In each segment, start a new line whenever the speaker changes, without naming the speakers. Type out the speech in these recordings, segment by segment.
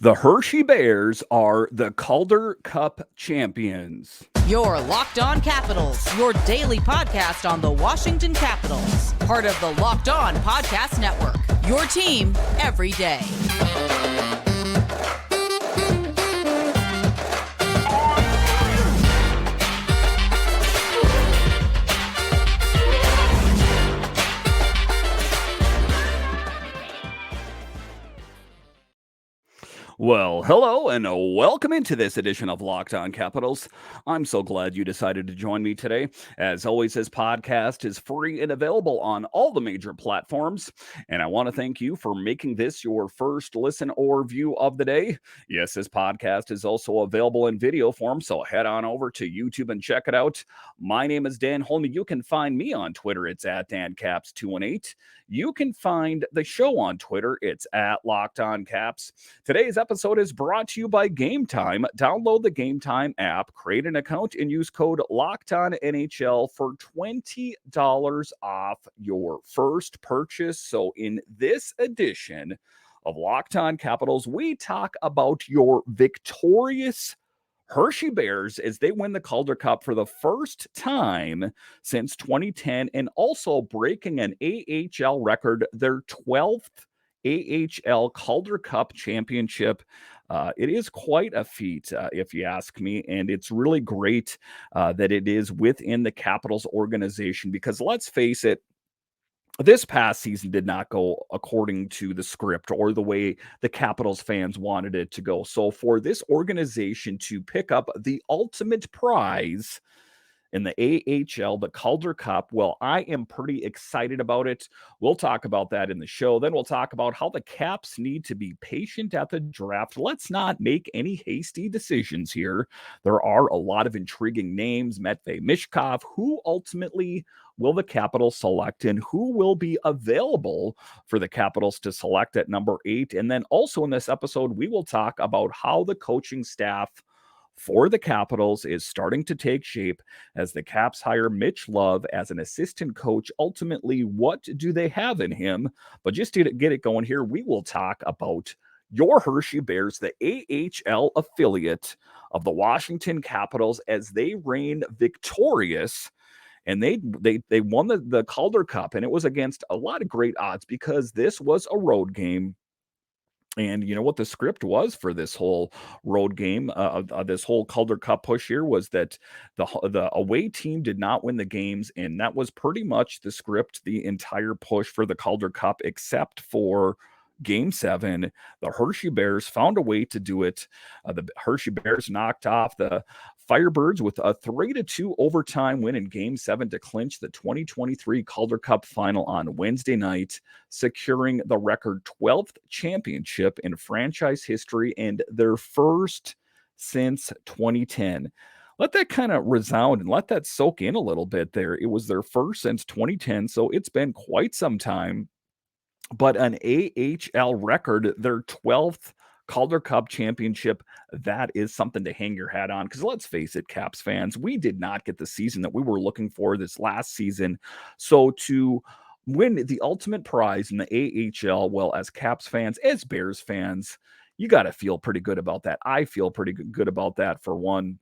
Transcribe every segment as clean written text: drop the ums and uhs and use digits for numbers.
The Hershey Bears are the Calder Cup Champions.
Your Locked On Capitals, your daily podcast on the Washington Capitals. Part of the Locked On Podcast Network. Your team every day.
Well, hello and welcome into this edition of Locked On Capitals. I'm so glad you decided to join me today. As always, this podcast is free and available on all the major platforms. And I want to thank you for making this your first listen or view of the day. Yes, this podcast is also available in video form, so head on over to YouTube and check it out. My name is Dan Holme. You can find me on Twitter. It's at DanCaps218. You can find the show on Twitter. It's at Locked On Caps. Today's episode is brought to you by Game Time. Download the Game Time app, create an account, and use code LOCKEDONNHL for $20 off your first purchase. So in this edition of Locked On Capitals, we talk about your victorious Hershey Bears as they win the Calder Cup for the first time since 2010 and also breaking an AHL record, their 12th AHL Calder Cup Championship. It is quite a feat, if you ask me, and it's really great that it is within the Capitals organization because let's face it, this past season did not go according to the script or the way the Capitals fans wanted it to go. So for this organization to pick up the ultimate prize in the AHL, the Calder Cup, well, I am pretty excited about it. We'll talk about that in the show. Then we'll talk about how the Caps need to be patient at the draft. Let's not make any hasty decisions here. There are a lot of intriguing names. Matvei Michkov, who ultimately will the Capitals select and who will be available for the Capitals to select at number 8. And then also in this episode, we will talk about how the coaching staff for the Capitals is starting to take shape as the Caps hire Mitch Love as an assistant coach. Ultimately, what do they have in him? But just to get it going here, we will talk about your Hershey Bears, the AHL affiliate of the Washington Capitals, as they reign victorious. And they won the Calder Cup, and it was against a lot of great odds because this was a road game. And you know what the script was for this whole road game, this whole Calder Cup push here was that the away team did not win the games, and that was pretty much the script, the entire push for the Calder Cup, except for Game 7. The Hershey Bears found a way to do it. The Hershey Bears knocked off the Firebirds with a 3-2 overtime win in Game 7 to clinch the 2023 Calder Cup final on Wednesday night, securing the record 12th championship in franchise history and their first since 2010. Let that kind of resound and let that soak in a little bit there. It was their first since 2010, so it's been quite some time. But an AHL record, their 12th Calder Cup championship, that is something to hang your hat on. Because let's face it, Caps fans, we did not get the season that we were looking for this last season. So to win the ultimate prize in the AHL, well, as Caps fans, as Bears fans, you got to feel pretty good about that. I feel pretty good about that for one.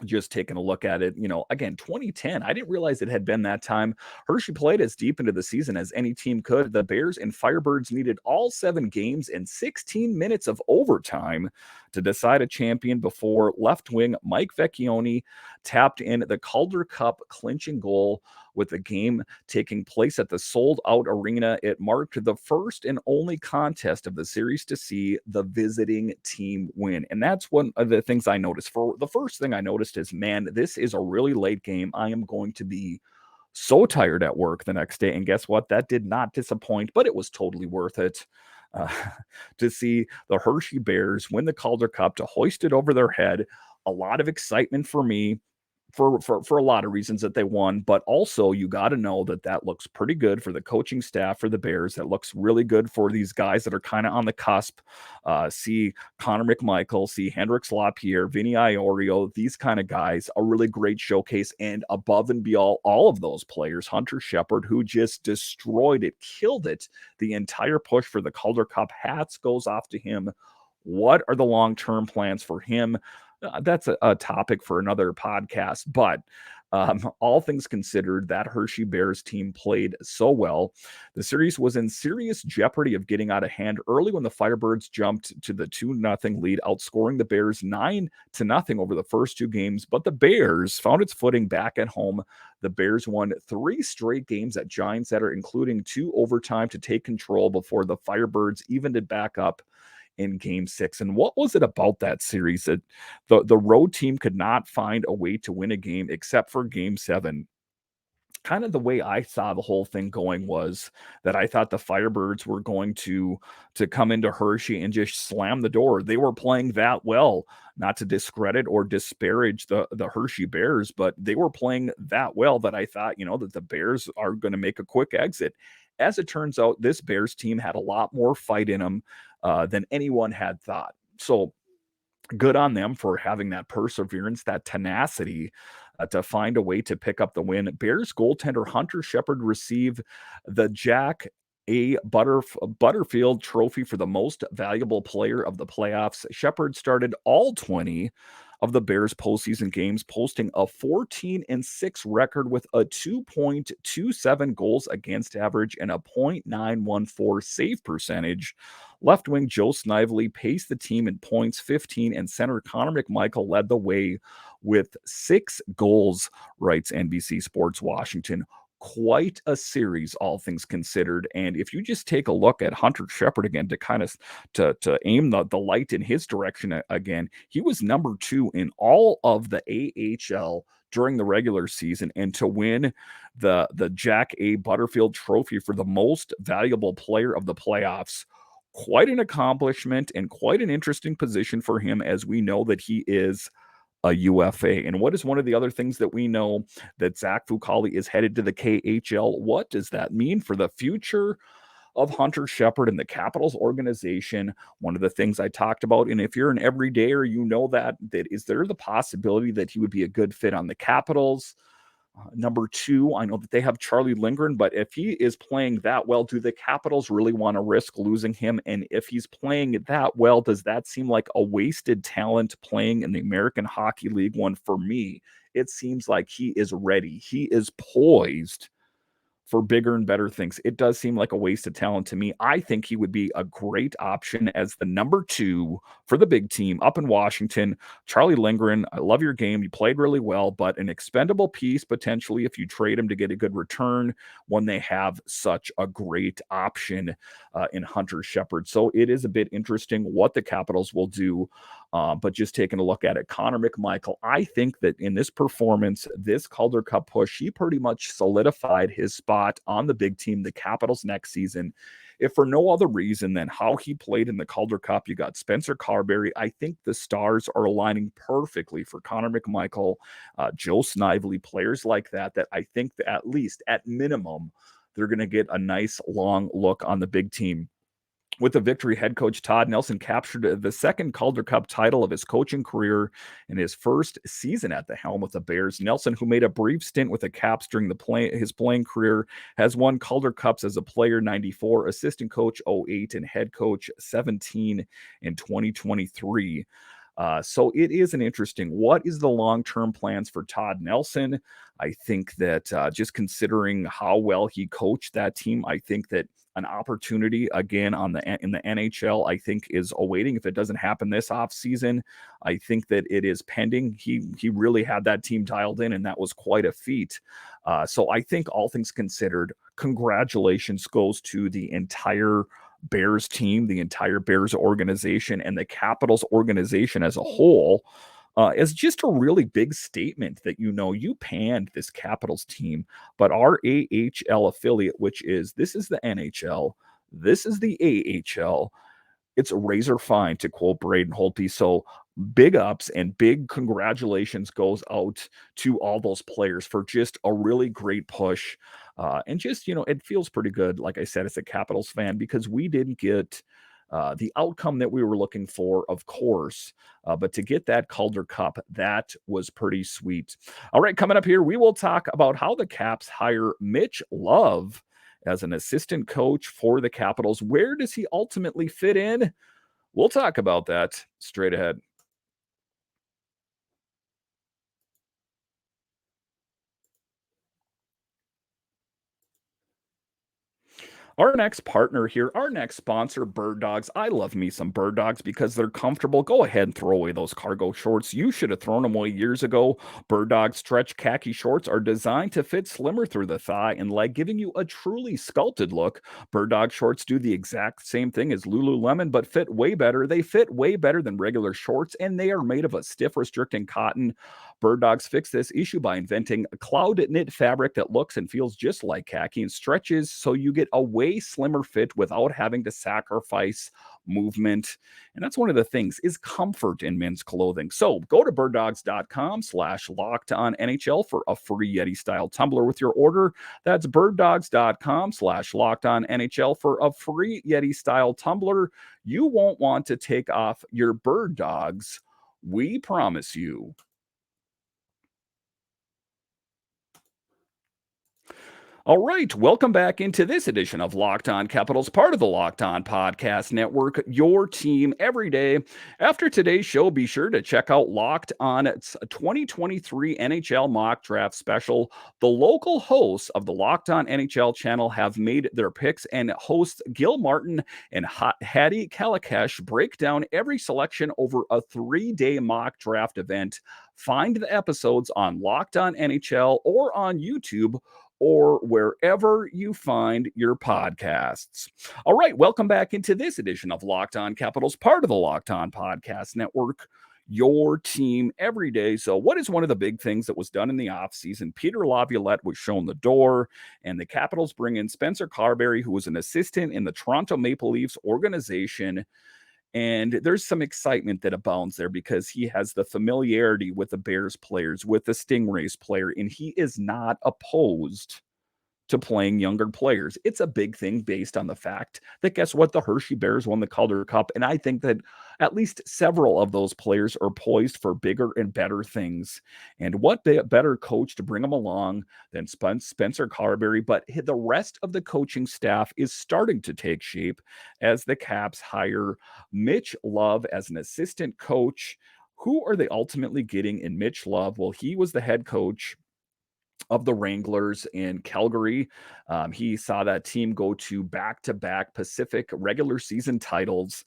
Just taking a look at it, again, 2010, I didn't realize it had been that time. Hershey played as deep into the season as any team could. The Bears and Firebirds needed all 7 games and 16 minutes of overtime to decide a champion before left wing Mike Vecchione tapped in the Calder Cup clinching goal. With the game taking place at the sold-out arena, it marked the first and only contest of the series to see the visiting team win. And that's one of the things I noticed. For the first thing I noticed is, man, this is a really late game. I am going to be so tired at work the next day. And guess what? That did not disappoint, but it was totally worth it. To see the Hershey Bears win the Calder Cup, to hoist it over their head. A lot of excitement for me. For a lot of reasons that they won, but also you got to know that looks pretty good for the coaching staff for the Bears. That looks really good for these guys that are kind of on the cusp. See Connor McMichael, see Hendrix Lapierre, Vinny Iorio, these kind of guys, a really great showcase. And above and beyond all of those players, Hunter Shepard, who just destroyed it, killed it, the entire push for the Calder Cup. Hats goes off to him. What are the long-term plans for him? That's a topic for another podcast, but all things considered, that Hershey Bears team played so well. The series was in serious jeopardy of getting out of hand early when the Firebirds jumped to the 2-0 lead, outscoring the Bears 9-0 over the first two games. But the Bears found its footing back at home. The Bears won 3 straight games at Giant Center, including 2 overtime to take control before the Firebirds evened it back up in game 6. And what was it about that series that the road team could not find a way to win a game except for game 7? Kind of the way I saw the whole thing going was that I thought the Firebirds were going to come into Hershey and just slam the door. They were playing that well, not to discredit or disparage the Hershey Bears, but they were playing that well that I thought, that the Bears are going to make a quick exit. As it turns out, this Bears team had a lot more fight in them than anyone had thought. So good on them for having that perseverance, that tenacity to find a way to pick up the win. Bears goaltender Hunter Shepard received the Jack A. Butterfield Trophy for the most valuable player of the playoffs. Shepard started all 20 of the Bears postseason games, posting a 14-6 record with a 2.27 goals against average and a .914 save percentage. Left wing Joe Snively paced the team in points, 15, and center Connor McMichael led the way with 6 goals, writes NBC Sports Washington. Quite a series, all things considered. And if you just take a look at Hunter Shepard again to kind of to aim the light in his direction again, he was number 2 in all of the AHL during the regular season, and to win the Jack A. Butterfield Trophy for the most valuable player of the playoffs, quite an accomplishment and quite an interesting position for him, as we know that he is a UFA. And what is one of the other things that we know? That Zach Fucale is headed to the KHL. What does that mean for the future of Hunter Shepard and the Capitals organization? One of the things I talked about, and if you're an everydayer, you know that is there the possibility that he would be a good fit on the Capitals? Number 2, I know that they have Charlie Lindgren, but if he is playing that well, do the Capitals really want to risk losing him? And if he's playing that well, does that seem like a wasted talent playing in the American Hockey League? One, for me, it seems like he is ready. He is poised for bigger and better things. It does seem like a waste of talent to me. I think he would be a great option as the number 2 for the big team up in Washington. Charlie Lindgren, I love your game. You played really well, but an expendable piece potentially if you trade him to get a good return when they have such a great option in Hunter Shepard. So it is a bit interesting what the Capitals will do. But just taking a look at it, Connor McMichael, I think that in this performance, this Calder Cup push, he pretty much solidified his spot on the big team, the Capitals, next season. If for no other reason than how he played in the Calder Cup, you got Spencer Carberry. I think the stars are aligning perfectly for Connor McMichael, Joe Snively, players like that I think that at least, at minimum, they're going to get a nice long look on the big team. With the victory, head coach Todd Nelson captured the second Calder Cup title of his coaching career in his first season at the helm with the Bears. Nelson, who made a brief stint with the Caps during his playing career, has won Calder Cups as a player 94, assistant coach 08, and head coach 17 in 2023. So it is an interesting. What is the long-term plans for Todd Nelson? I think that just considering how well he coached that team, I think that an opportunity again in the NHL, I think, is awaiting. If it doesn't happen this offseason, I think that it is pending. He really had that team dialed in, and that was quite a feat. So I think, all things considered, congratulations goes to the entire Bears team, the entire Bears organization, and the Capitals organization as a whole, as just a really big statement that, you panned this Capitals team, but our AHL affiliate, this is the NHL, this is the AHL, it's razor fine, to quote Braden Holtby. So big ups and big congratulations goes out to all those players for just a really great push. And just, it feels pretty good, like I said, as a Capitals fan, because we didn't get the outcome that we were looking for, of course, but to get that Calder Cup, that was pretty sweet. All right, coming up here, we will talk about how the Caps hire Mitch Love as an assistant coach for the Capitals. Where does he ultimately fit in? We'll talk about that straight ahead. Our next partner here, our next sponsor, Bird Dogs. I love me some Bird Dogs because they're comfortable. Go ahead and throw away those cargo shorts. You should have thrown them away years ago. Bird Dogs stretch khaki shorts are designed to fit slimmer through the thigh and leg, giving you a truly sculpted look. Bird Dog shorts do the exact same thing as Lululemon, but fit way better. They fit way better than regular shorts, and they are made of a stiff, restricting cotton. Bird Dogs fix this issue by inventing a cloud knit fabric that looks and feels just like khaki and stretches so you get a way slimmer fit without having to sacrifice movement. And that's one of the things is comfort in men's clothing. So go to birddogs.com/locked on NHL for a free Yeti style tumbler with your order. That's birddogs.com/locked on NHL for a free Yeti style tumbler. You won't want to take off your Bird Dogs. We promise you. All right, welcome back into this edition of Locked On Capitals, part of the Locked On Podcast Network, your team every day. After today's show, be sure to check out Locked On's 2023 NHL Mock Draft Special. The local hosts of the Locked On NHL channel have made their picks, and hosts Gil Martin and Hattie Kalakash break down every selection over a 3-day mock draft event. Find the episodes on Locked On NHL or on YouTube or wherever you find your podcasts. All right, welcome back into this edition of Locked On Capitals, part of the Locked On Podcast Network, your team every day. So, what is one of the big things that was done in the offseason? Peter Laviolette was shown the door, and the Capitals bring in Spencer Carberry, who was an assistant in the Toronto Maple Leafs organization. And there's some excitement that abounds there because he has the familiarity with the Bears players, with the Stingrays player, and he is not opposed to playing younger players. It's a big thing based on the fact that guess what? The Hershey Bears won the Calder Cup. And I think that at least several of those players are poised for bigger and better things. And what better coach to bring them along than Spencer Carberry? But the rest of the coaching staff is starting to take shape as the Caps hire Mitch Love as an assistant coach. Who are they ultimately getting in Mitch Love? Well, he was the head coach of the Wranglers in Calgary. He saw that team go to back-to-back Pacific regular season titles.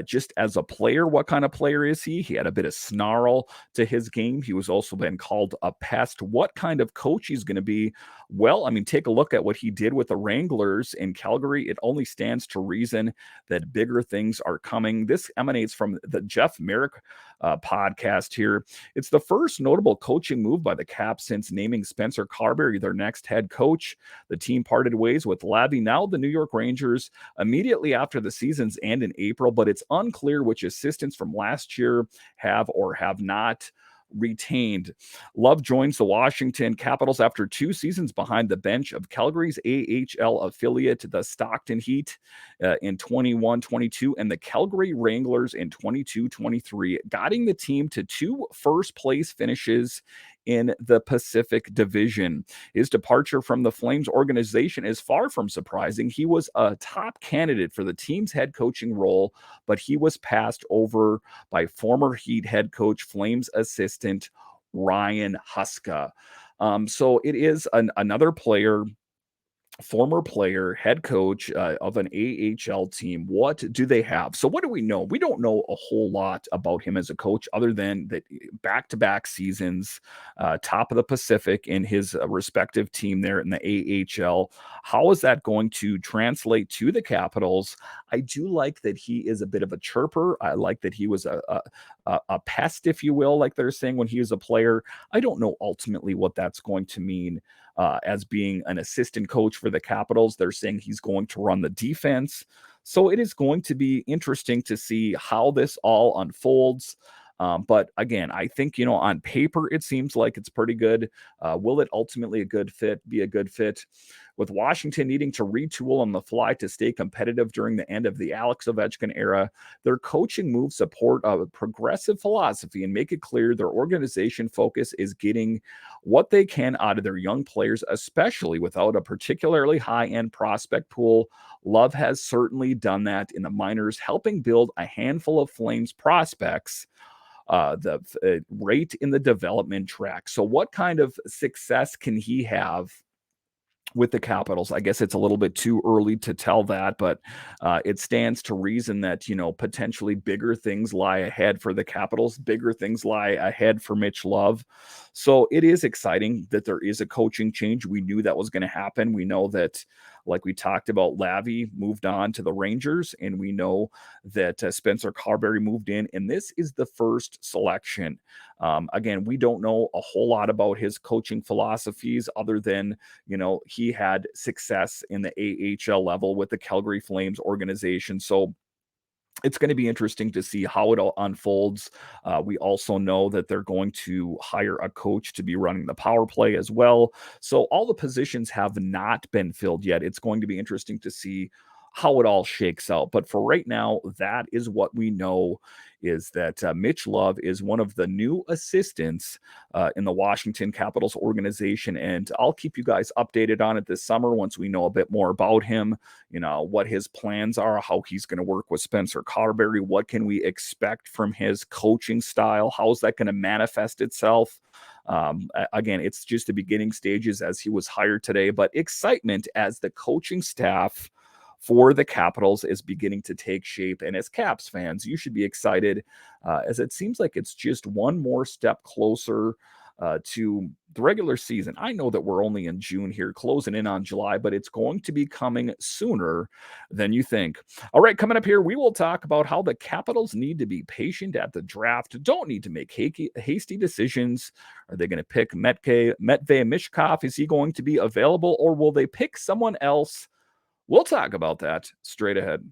Just as a player, what kind of player is he? He had a bit of snarl to his game. He was also been called a pest. What kind of coach he's going to be? Well, I mean, take a look at what he did with the Wranglers in Calgary. It only stands to reason that bigger things are coming. This emanates from the Jeff Merrick podcast here. It's the first notable coaching move by the Caps since naming Spencer Carberry their next head coach. The team parted ways with Labby, now the New York Rangers, immediately after the season's end in April, but it's unclear which assistants from last year have or have not retained. Love joins the Washington Capitals after 2 seasons behind the bench of Calgary's AHL affiliate, the Stockton Heat, in 21-22, and the Calgary Wranglers in 22-23, guiding the team to 2 first-place finishes in the Pacific Division. His departure from the Flames organization is far from surprising. He was a top candidate for the team's head coaching role, but he was passed over by former Heat head coach, Flames assistant Ryan Huska. So it is another player, former player, head coach of an AHL team. What do they have? So what do we know? We don't know a whole lot about him as a coach other than that back-to-back seasons, top of the Pacific in his respective team there in the AHL. How is that going to translate to the Capitals? I do like that he is a bit of a chirper. I like that he was a pest, if you will, like they're saying when he was a player. I don't know ultimately what that's going to mean as being an assistant coach for the Capitals. They're saying he's going to run the defense. So it is going to be interesting to see how this all unfolds. But again, I think, on paper, it seems like it's pretty good. Will it ultimately be a good fit? With Washington needing to retool on the fly to stay competitive during the end of the Alex Ovechkin era, their coaching moves support a progressive philosophy and make it clear their organization focus is getting what they can out of their young players, especially without a particularly high end prospect pool. Love has certainly done that in the minors, helping build a handful of Flames prospects the rate in the development track. So, what kind of success can he have with the Capitals? I guess it's a little bit too early to tell that, but it stands to reason that, potentially bigger things lie ahead for the Capitals, bigger things lie ahead for Mitch Love. So it is exciting that there is a coaching change. We knew that was going to happen. We know that, like we talked about, Lavi moved on to the Rangers, and we know that Spencer Carberry moved in, and this is the first selection. Again, we don't know a whole lot about his coaching philosophies other than, he had success in the AHL level with the Calgary Flames organization. So it's going to be interesting to see how it all unfolds. We also know that they're going to hire a coach to be running the power play as well. So all the positions have not been filled yet. It's going to be interesting to see how it all shakes out. But for right now, that is what we know, is that Mitch Love is one of the new assistants in the Washington Capitals organization. And I'll keep you guys updated on it this summer once we know a bit more about him, what his plans are, how he's going to work with Spencer Carberry, what can we expect from his coaching style, how is that going to manifest itself. Again, it's just the beginning stages as he was hired today, but excitement as the coaching staff for the Capitals is beginning to take shape. And as Caps fans, you should be excited, as it seems like it's just one more step closer to the regular season. I know that we're only in June here, closing in on July, but it's going to be coming sooner than you think. All right, coming up here, we will talk about how the Capitals need to be patient at the draft, don't need to make hasty decisions. Are they going to pick Metvei Mishkov? Is he going to be available, or will they pick someone else? We'll talk about that straight ahead.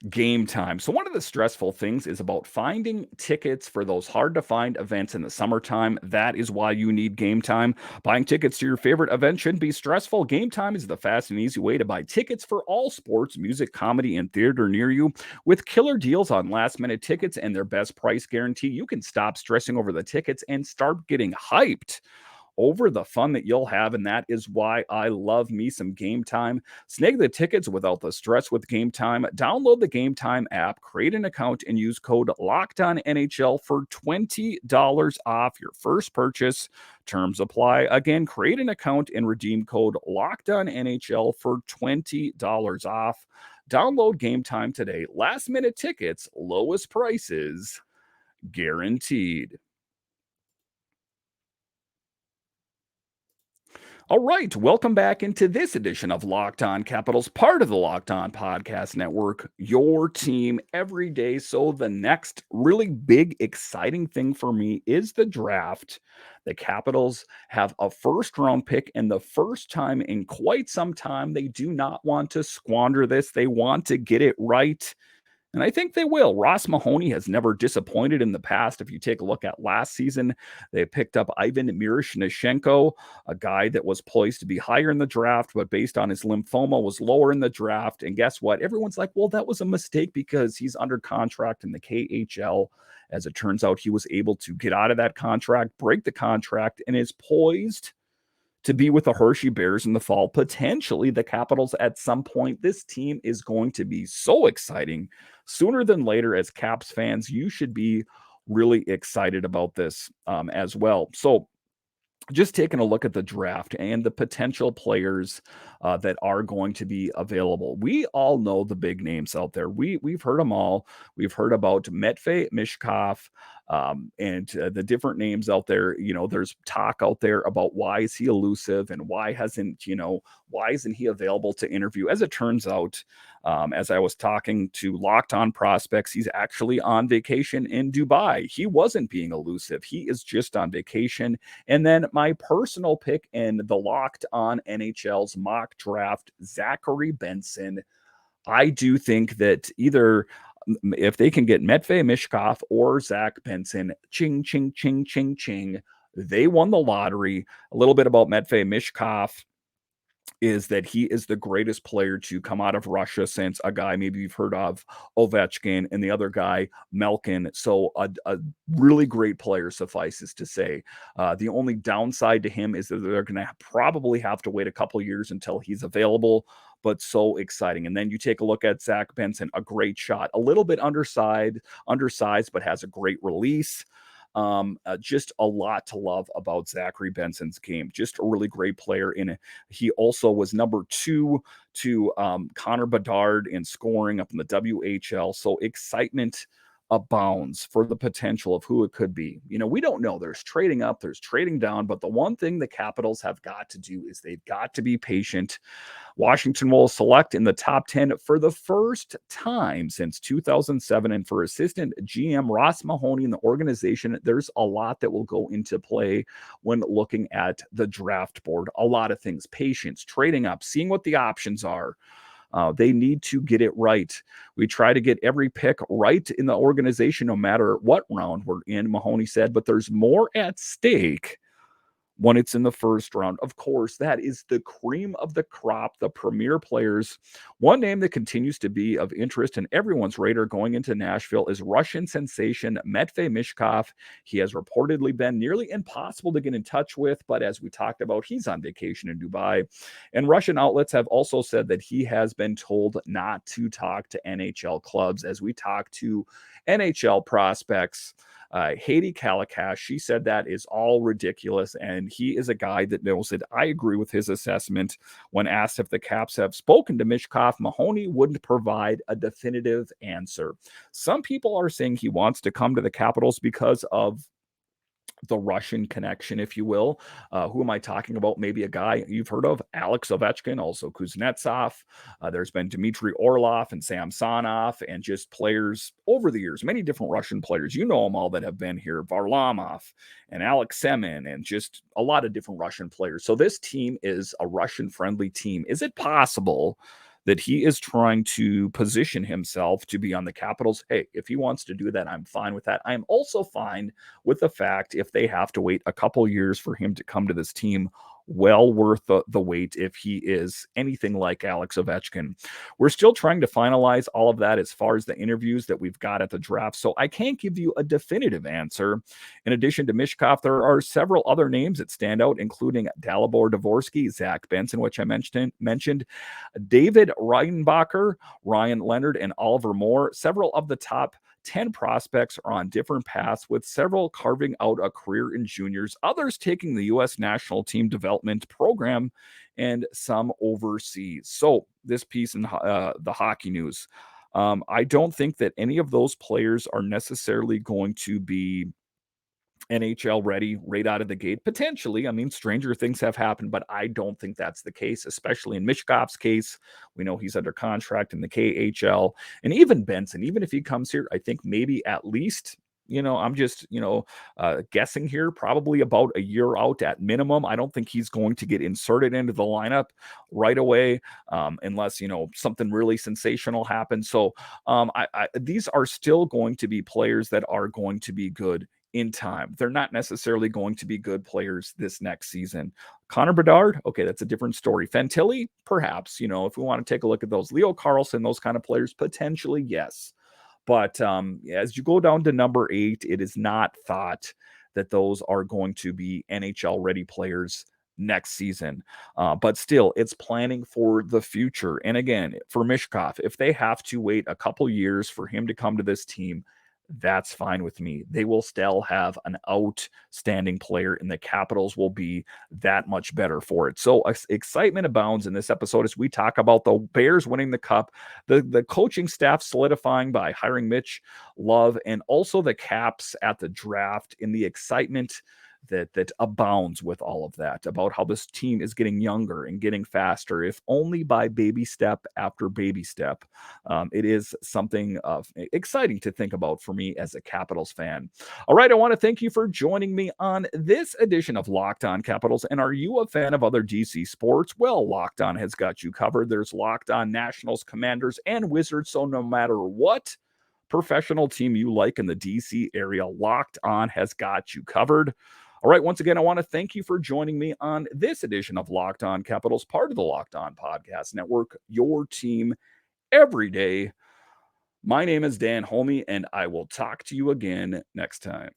Game time. So, one of the stressful things is about finding tickets for those hard to find events in the summertime. That is why you need Game Time. Buying tickets to your favorite event shouldn't be stressful. Game Time is the fast and easy way to buy tickets for all sports, music, comedy, and theater near you. With killer deals on last minute tickets and their best price guarantee, you can stop stressing over the tickets and start getting hyped over the fun that you'll have. And that is why I love me some Game Time. Snag the tickets without the stress with Game Time. Download the Game Time app, create an account, and use code LOCKEDONNHL for $20 off your first purchase. Terms apply. Again, create an account and redeem code LOCKEDONNHL for $20 off. Download Game Time today. Last minute tickets, lowest prices guaranteed. All right, welcome back into this edition of Locked On Capitals, part of the Locked On Podcast Network, your team every day. So, the next really big, exciting thing for me is the draft. The Capitals have a first round pick, and the first time in quite some time, they do not want to squander this. They want to get it right. And I think they will. Ross Mahoney has never disappointed in the past. If you take a look at last season, they picked up Ivan Miroshnichenko, a guy that was poised to be higher in the draft, but based on his lymphoma was lower in the draft. And guess what? Everyone's like, well, that was a mistake because he's under contract in the KHL. As it turns out, he was able to get out of that contract, break the contract, and is poised to be with the Hershey Bears in the fall, potentially the Capitals at some point. This team is going to be so exciting sooner than later. As Caps fans, you should be really excited about this as well. So, just taking a look at the draft and the potential players that are going to be available. We all know the big names out there. We've heard them all. We've heard about Metvei Mishkov and the different names out there. There's talk out there about why is he elusive and why isn't he available to interview? As it turns out, as I was talking to Locked On Prospects, he's actually on vacation in Dubai. He wasn't being elusive. He is just on vacation. And then my personal pick in the Locked On NHL's mock draft, Zachary Benson. I do think that either if they can get Matvei Mishkov or Zach Benson, ching, ching, ching, ching, ching, they won the lottery. A little bit about Matvei Mishkov is that he is the greatest player to come out of Russia since a guy maybe you've heard of, Ovechkin, and the other guy, Malkin. So a really great player, suffices to say. The only downside to him is that they're going to probably have to wait a couple years until he's available, but so exciting. And then you take a look at Zach Benson, a great shot, a little bit undersized, but has a great release. Just a lot to love about Zachary Benson's game. Just a really great player in it. He also was number 2 to Connor Bedard in scoring up in the WHL. So excitement abounds for the potential of who it could be. We don't know. There's trading up, there's trading down, but the one thing the Capitals have got to do is they've got to be patient. Washington will select in the top 10 for the first time since 2007. And for assistant GM Ross Mahoney and the organization, there's a lot that will go into play when looking at the draft board. A lot of things: patience, trading up, seeing what the options are. They need to get it right. We try to get every pick right in the organization, no matter what round we're in, Mahoney said, but there's more at stake when it's in the first round. Of course, that is the cream of the crop, the premier players. One name that continues to be of interest in everyone's radar going into Nashville is Russian sensation Matvei Mishkov. He has reportedly been nearly impossible to get in touch with, but as we talked about, he's on vacation in Dubai. And Russian outlets have also said that he has been told not to talk to NHL clubs. As we talk to NHL prospects, Haiti Kalakash, she said that is all ridiculous, and he is a guy that knows it. I agree with his assessment. When asked if the Caps have spoken to Mishkov, Mahoney wouldn't provide a definitive answer. Some people are saying he wants to come to the Capitals because of the Russian connection, if you will. Who am I talking about? Maybe a guy you've heard of, Alex Ovechkin, also Kuznetsov. There's been Dmitry Orlov and Samsonov, and just players over the years, many different Russian players. You know them all that have been here: Varlamov and Alex Semin, and just a lot of different Russian players. So this team is a Russian-friendly team. Is it possible that he is trying to position himself to be on the Capitals? Hey, if he wants to do that, I'm fine with that. I'm also fine with the fact if they have to wait a couple years for him to come to this team, well worth the wait if he is anything like Alex Ovechkin. We're still trying to finalize all of that as far as the interviews that we've got at the draft, so I can't give you a definitive answer. In addition to Mishkov, there are several other names that stand out, including Dalibor Dvorsky, Zach Benson, which I mentioned, David Reinbacher, Ryan Leonard, and Oliver Moore. Several of the top 10 prospects are on different paths, with several carving out a career in juniors, others taking the U.S. national team development program, and some overseas. So this piece in the hockey news, I don't think that any of those players are necessarily going to be NHL ready right out of the gate. Potentially, I mean, stranger things have happened, but I don't think that's the case, especially in Mishkov's case. We know he's under contract in the KHL. And even Benson, even if he comes here, I think maybe at least, I'm just, guessing here, probably about a year out at minimum. I don't think he's going to get inserted into the lineup right away, unless, something really sensational happens. So these are still going to be players that are going to be good in time. They're not necessarily going to be good players this next season. Connor Bedard, okay, that's a different story. Fantilli, perhaps, if we want to take a look at those. Leo Carlson, those kind of players, potentially, yes. But as you go down to number 8, it is not thought that those are going to be NHL-ready players next season. But still, it's planning for the future. And again, for Mishkov, if they have to wait a couple years for him to come to this team, that's fine with me. They will still have an outstanding player, and the Capitals will be that much better for it. So excitement abounds in this episode as we talk about the Bears winning the Cup, the coaching staff solidifying by hiring Mitch Love, and also the Caps at the draft, in the excitement that abounds with all of that, about how this team is getting younger and getting faster, if only by baby step after baby step. It is something exciting to think about for me as a Capitals fan. All right, I want to thank you for joining me on this edition of Locked On Capitals. And are you a fan of other DC sports? Well, Locked On has got you covered. There's Locked On Nationals, Commanders, and Wizards. So no matter what professional team you like in the DC area, Locked On has got you covered. All right, once again, I want to thank you for joining me on this edition of Locked On Capitals, part of the Locked On Podcast Network, your team every day. My name is Dan Holme, and I will talk to you again next time.